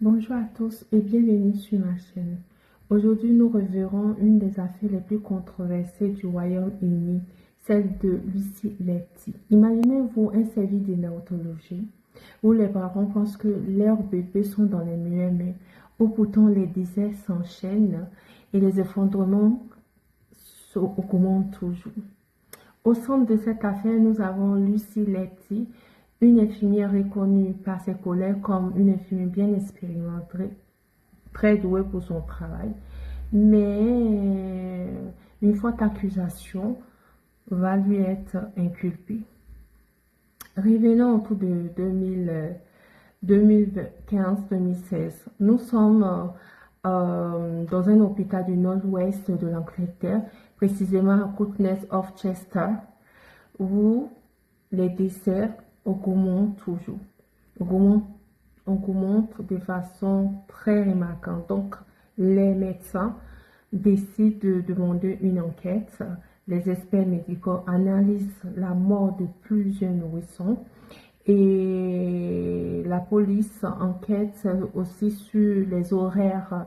Bonjour à tous et bienvenue sur ma chaîne. Aujourd'hui, nous reverrons une des affaires les plus controversées du Royaume-Uni, celle de Lucy Letty. Imaginez-vous un service de néonatologie où les parents pensent que leurs bébés sont dans les meilleures mains, où pourtant les décès s'enchaînent et les effondrements augmentent toujours. Au centre de cette affaire, nous avons Lucy Letty, une infirmière reconnue par ses collègues comme une infirmière bien expérimentée, très douée pour son travail. Mais une forte accusation va lui être inculpée. Revenons autour de 2015-2016. Nous sommes dans un hôpital du nord-ouest de l'Angleterre, précisément à Coutness of Chester, où les décès augmentent toujours. Augmentent de façon très remarquante. Donc, les médecins décident de demander une enquête. Les experts médicaux analysent la mort de plusieurs nourrissons et la police enquête aussi sur les horaires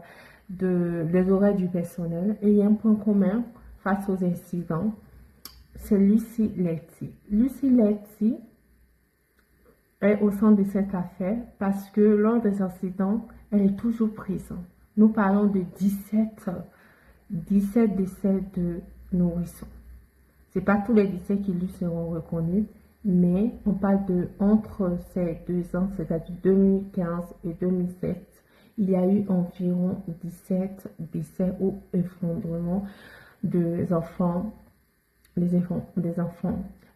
du personnel. Et il y a un point commun face aux incidents, c'est Lucy Letty. Lucy Letty est au centre de cette affaire parce que lors des incidents, elle est toujours présente. Nous parlons de 17 décès de nourrissons. Ce n'est pas tous les décès qui lui seront reconnus, mais on parle de entre ces 2 ans, c'est-à-dire 2015 et 2007, il y a eu environ 17 décès ou effondrements des enfants. Des enfants.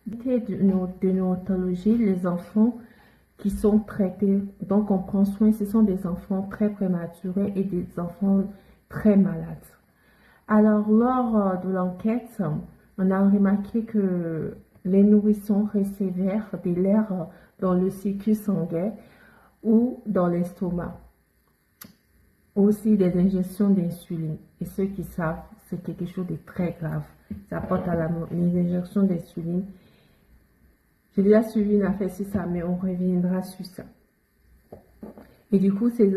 De néonatologie, les enfants qui sont traités, donc on prend soin, ce sont des enfants très prématurés et des enfants très malades. Alors, lors de l'enquête, on a remarqué que les nourrissons recevaient de l'air dans le circuit sanguin ou dans l'estomac. Aussi des injections d'insuline. Et ceux qui savent, c'est quelque chose de très grave. Ça porte à la mort. Les injections d'insuline. J'ai déjà suivi une affaire sur ça, mais on reviendra sur ça. Et du coup, ces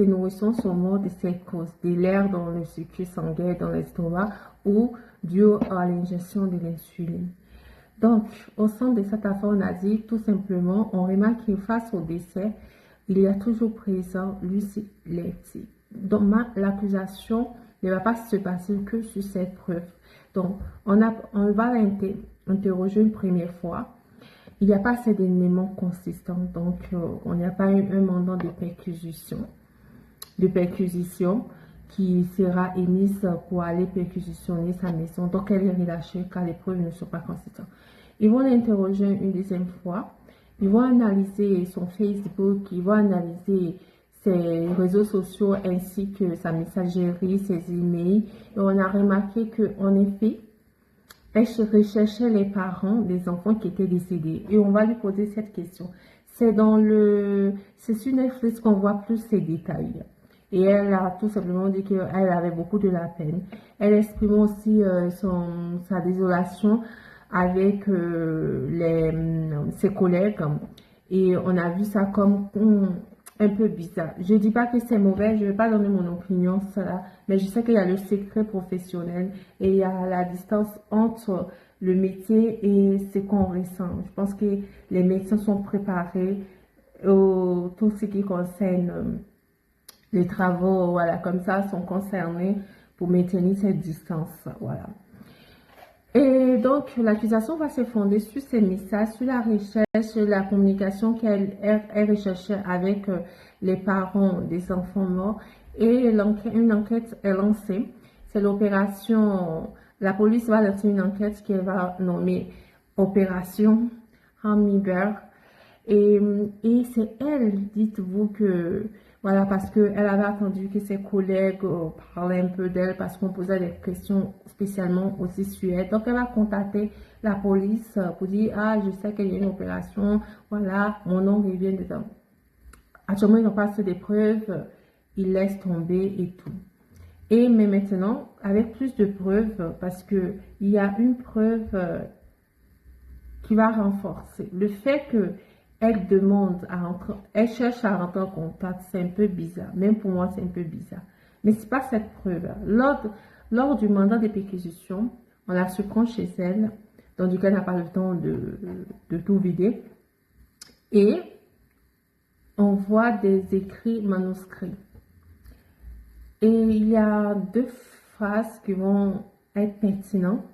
nourrissons sont morts de cette cause, de l'air dans le circuit sanguin, dans l'estomac, ou dû à l'injection de l'insuline. Donc, au centre de cette affaire, on a dit tout simplement, on remarque que face au décès, il y a toujours présent Lucy Letty. Donc, l'accusation ne va pas se passer que sur cette preuve. Donc, on va l'interroger une première fois. Il n'y a pas assez d'éléments consistants, donc on n'y a pas eu un mandat de perquisition qui sera émise pour aller perquisitionner sa maison. Donc, elle est relâchée car les preuves ne sont pas consistantes. Ils vont l'interroger une deuxième fois. Ils vont analyser son Facebook, ils vont analyser ses réseaux sociaux ainsi que sa messagerie, ses emails. Et on a remarqué qu'en effet, elle recherchait les parents des enfants qui étaient décédés. Et on va lui poser cette question. C'est sur Netflix qu'on voit plus ces détails. Et elle a tout simplement dit qu'elle avait beaucoup de la peine. Elle exprime aussi sa désolation avec ses collègues. Et on a vu ça comme un peu bizarre. Je ne dis pas que c'est mauvais, je ne vais pas donner mon opinion sur ça, mais je sais qu'il y a le secret professionnel et il y a la distance entre le métier et ce qu'on ressent. Je pense que les médecins sont préparés tout ce qui concerne les travaux, voilà, comme ça, sont concernés pour maintenir cette distance, voilà. Et donc, l'accusation va se fonder sur ces messages, sur la recherche, sur la communication qu'elle recherchait avec les parents des enfants morts. Et une enquête est lancée. C'est l'opération, la police va lancer une enquête qu'elle va nommer Opération Hummingbird. Et c'est elle, dites-vous que, voilà, parce qu'elle avait attendu que ses collègues parlaient un peu d'elle, parce qu'on posait des questions spécialement aussi sur elle. Donc, elle va contacter la police pour dire, ah, je sais qu'il y a une opération, voilà, mon nom revient dedans. Actuellement, ils n'ont pas assez de preuves, ils laissent tomber et tout. Mais maintenant, avec plus de preuves, parce qu'il y a une preuve qui va renforcer le fait que elle demande à rentrer, elle cherche à rentrer en contact, c'est un peu bizarre. Même pour moi, c'est un peu bizarre. Mais c'est pas cette preuve. Lors du mandat de perquisition, on la surprend chez elle, tandis qu'elle n'a pas le temps de tout vider. Et on voit des écrits manuscrits. Et il y a deux phrases qui vont être pertinentes.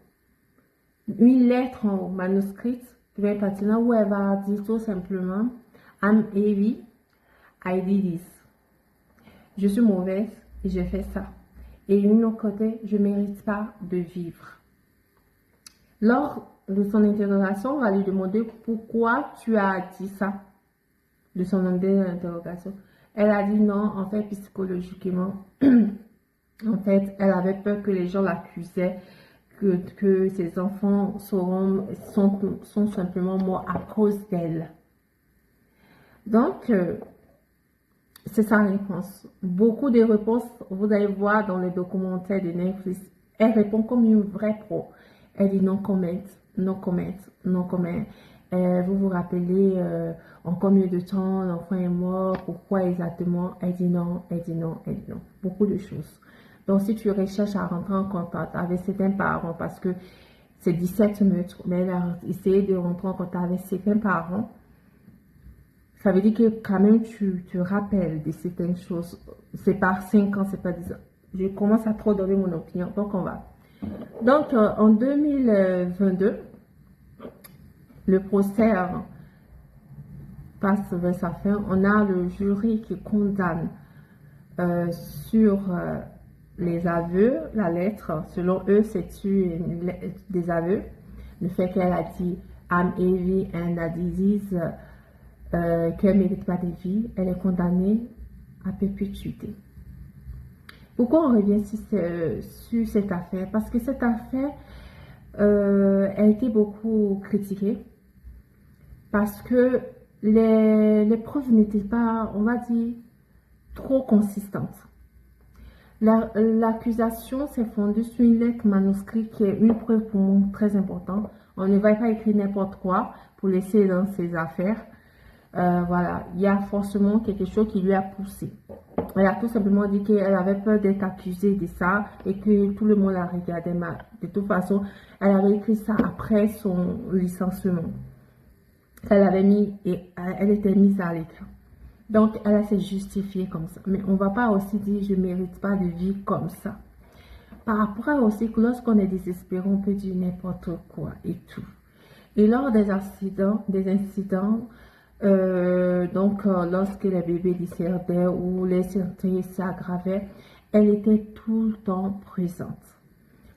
Une lettre en manuscrit qui va être pertinente où elle va dire tout simplement I'm heavy, I did this. Je suis mauvaise et j'ai fait ça. Et une autre côté, je ne mérite pas de vivre. Lors de son interrogation, on va lui demander pourquoi tu as dit ça. De son interrogation. Elle a dit non, en fait, psychologiquement, en fait, elle avait peur que les gens l'accusaient, que ses enfants sont simplement morts à cause d'elle. Donc, c'est sa réponse. Beaucoup de réponses, vous allez voir dans les documentaires de Netflix, elle répond comme une vraie pro. Elle dit non comment, non comment, non comment. Vous vous rappelez en combien de temps l'enfant est mort, pourquoi exactement. Elle dit non, elle dit non, elle dit non. Beaucoup de choses. Donc, si tu recherches à rentrer en contact avec certains parents, parce que c'est 17 meurtres, mais elle a essayé de rentrer en contact avec certains parents, ça veut dire que quand même tu te rappelles de certaines choses. C'est par 5 ans, c'est pas 10 ans. Je commence à trop donner mon opinion, donc on va. Donc, en 2022, le procès passe vers sa fin. On a le jury qui condamne sur les aveux, la lettre. Selon eux, c'est des aveux. Le fait qu'elle a dit I'm heavy and a disease, qu'elle ne mérite pas de vie, elle est condamnée à perpétuité. Pourquoi on revient sur cette affaire? Parce que cette affaire a été beaucoup critiquée parce que les preuves n'étaient pas, on va dire, trop consistantes. L'accusation s'est fondée sur une lettre manuscrite qui est une preuve pour moi très importante. On ne va pas écrire n'importe quoi pour laisser dans ses affaires. Voilà, il y a forcément quelque chose qui lui a poussé. Elle a tout simplement dit qu'elle avait peur d'être accusée de ça et que tout le monde la regardait mal. De toute façon, elle avait écrit ça après son licenciement. Elle était mise à l'écran. Donc, elle s'est justifiée comme ça. Mais on ne va pas aussi dire je ne mérite pas de vie comme ça. Par rapport à aussi que lorsqu'on est désespéré, on peut dire n'importe quoi et tout. Et lors des incidents, lorsque les bébés décédaient ou les santé s'aggravaient, elle était tout le temps présente.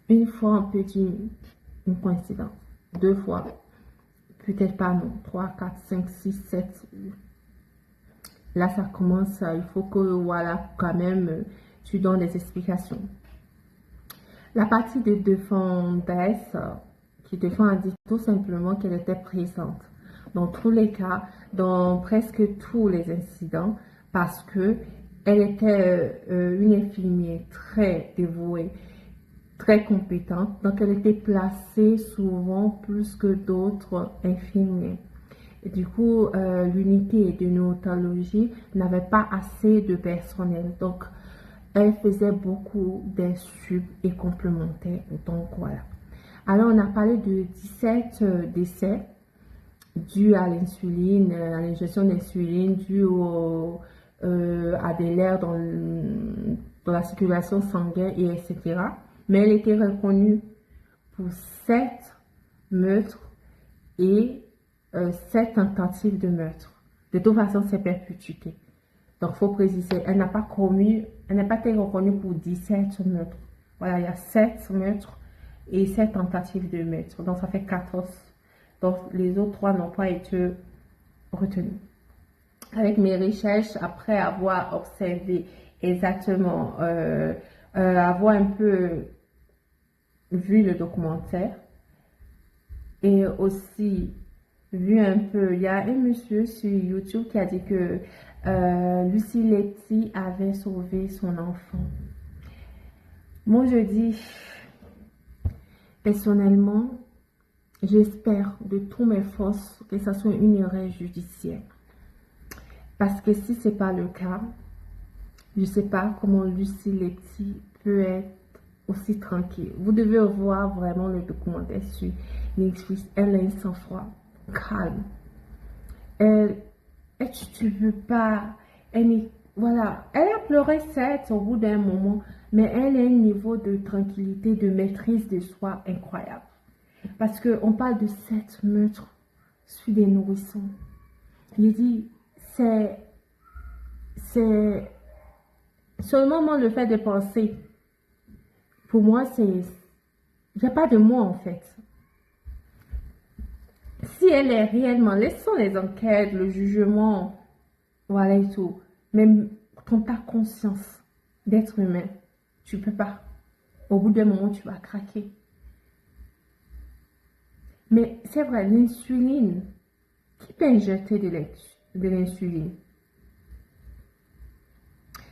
Une fois, on peut dire une coïncidence. 2 fois, peut-être pas non. 3, 4, 5, 6, 7. Là, ça commence, il faut que, voilà, quand même, tu donnes des explications. La partie de défense qui défend a dit tout simplement qu'elle était présente dans tous les cas, dans presque tous les incidents, parce que elle était une infirmière très dévouée, très compétente, donc elle était placée souvent plus que d'autres infirmières. Et du coup, l'unité de néonatologie n'avait pas assez de personnel, donc elle faisait beaucoup des sub et complémentaires. Donc voilà. Alors on a parlé de 17 décès dus à l'insuline, à l'injection d'insuline, due à des leurs dans la circulation sanguine, et etc. Mais elle était reconnue pour 7 meurtres et 7 tentatives de meurtre. De toute façon, c'est perpétuité. Donc, il faut préciser, elle n'a pas été reconnue pour 17 meurtres. Voilà, il y a 7 meurtres et 7 tentatives de meurtre. Donc, ça fait 14. Donc, les autres 3 n'ont pas été retenus. Avec mes recherches, après avoir observé exactement, avoir un peu vu le documentaire et aussi vu un peu, il y a un monsieur sur YouTube qui a dit que Lucy Letty avait sauvé son enfant. Moi, je dis, personnellement, J'espère de toutes mes forces que ça soit une erreur judiciaire. Parce que si ce n'est pas le cas, je ne sais pas comment Lucie Letty peut être aussi tranquille. Vous devez voir vraiment le documentaire sur Netflix. Elle a un sang-froid calme. Tu veux pas, voilà, elle a pleuré certes au bout d'un moment, mais elle a un niveau de tranquillité, de maîtrise de soi incroyable. Parce qu'on parle de 7 meurtres sur des nourrissons. Il dit, c'est seulement moi le fait de penser. Pour moi, il n'y a pas de mots en fait. Si elle est réellement, laissons les enquêtes, le jugement, voilà et tout. Même quand tu as conscience d'être humain, tu peux pas. Au bout d'un moment, tu vas craquer. Mais c'est vrai, l'insuline, qui peut injecter de l'insuline?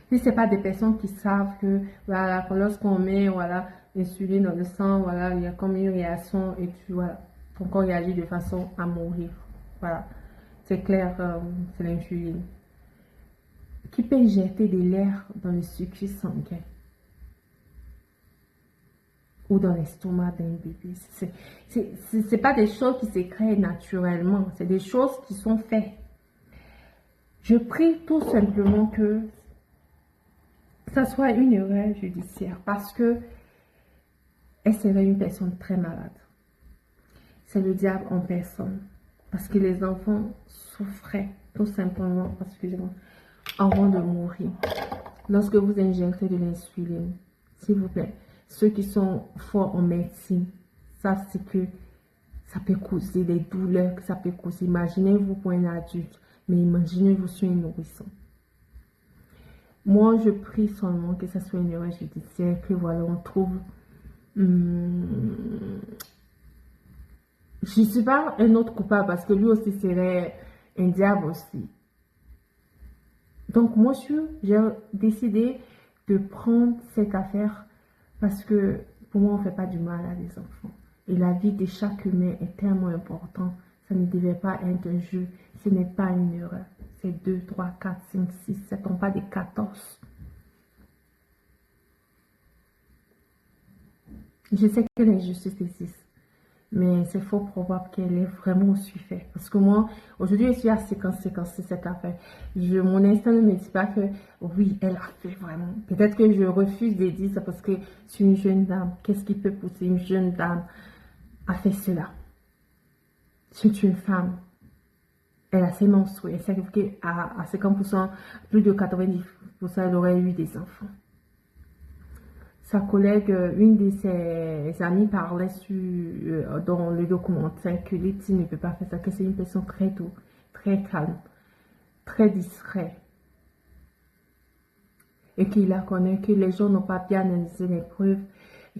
Si ce n'est pas des personnes qui savent que voilà, lorsqu'on met voilà, l'insuline dans le sang, voilà, il y a comme une réaction et puis voilà, ton corps réagit de façon à mourir. Voilà, c'est clair, c'est l'insuline. Qui peut injecter de l'air dans le circuit sanguin ou dans l'estomac d'un bébé. Ce n'est pas des choses qui se créent naturellement, c'est des choses qui sont faites. Je prie tout simplement que ça soit une erreur judiciaire parce que elle serait une personne très malade. C'est le diable en personne. Parce que les enfants souffraient tout simplement, excusez-moi, avant de mourir. Lorsque vous injectez de l'insuline, s'il vous plaît, ceux qui sont forts en médecine savent que ça peut causer des douleurs, que ça peut causer. Imaginez-vous pour un adulte, mais imaginez-vous sur un nourrisson. Moi, je prie seulement que ça soit une erreur judiciaire, que voilà, on trouve... je ne suis pas un autre coupable parce que lui aussi serait un diable aussi. Donc, moi, j'ai décidé de prendre cette affaire parce que pour moi, on ne fait pas du mal à des enfants. Et la vie de chaque humain est tellement importante. Ça ne devait pas être un jeu. Ce n'est pas une erreur. C'est 2, 3, 4, 5, 6, 7, on pas des 14. Je sais que l'injustice existe, mais c'est fort probable qu'elle ait vraiment aussi fait. Parce que moi, aujourd'hui, je suis à 50-50 sur cette affaire. Mon instinct ne me dit pas que oui, elle a fait vraiment. Peut-être que je refuse de dire ça parce que c'est une jeune dame. Qu'est-ce qui peut pousser une jeune dame à faire cela? C'est une femme. Elle a ses menstrues. Elle sait qu'à 50%, plus de 90%, elle aurait eu des enfants. Sa collègue, une de ses amies parlait dans le documentaire que Letty ne peut pas faire ça, que c'est une personne très douce, très calme, très discret. Et qu'il la connaît, que les gens n'ont pas bien analysé les preuves,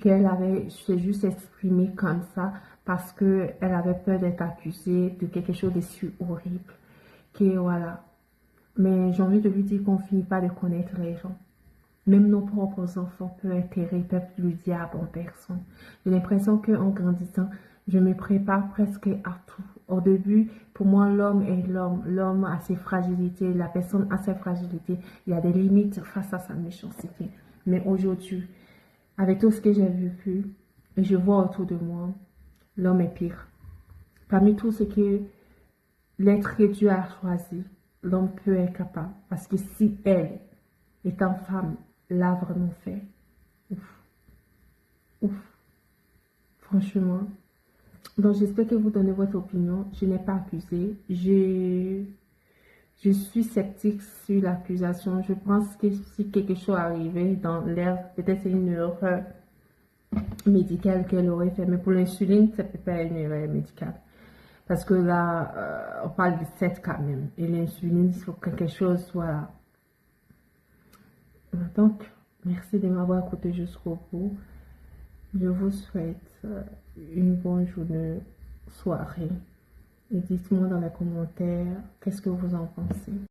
qu'elle avait juste exprimé comme ça parce qu'elle avait peur d'être accusée de quelque chose de si horrible. Que voilà. Mais j'ai envie de lui dire qu'on ne finit pas de connaître les gens. Même nos propres enfants peuvent être terribles, peuvent le diable en personne. J'ai l'impression qu'en grandissant, je me prépare presque à tout. Au début, pour moi, l'homme est l'homme. L'homme a ses fragilités, la personne a ses fragilités. Il y a des limites face à sa méchanceté. Mais aujourd'hui, avec tout ce que j'ai vécu, et je vois autour de moi, l'homme est pire. Parmi tout ce que l'être que Dieu a choisi, l'homme peut être capable. Parce que si elle, étant femme, l'a vraiment fait, ouf, ouf, franchement. Donc j'espère que vous donnez votre opinion. Je n'ai pas accusé. Je suis sceptique sur l'accusation. Je pense que si quelque chose arrivait dans l'air, peut-être c'est une erreur médicale qu'elle aurait fait. Mais pour l'insuline, ça peut pas être une erreur médicale. Parce que là, on parle de 7 quand même. Et l'insuline, il faut que quelque chose soit... Donc, merci de m'avoir écouté jusqu'au bout. Je vous souhaite une bonne journée, soirée. Et dites-moi dans les commentaires qu'est-ce que vous en pensez.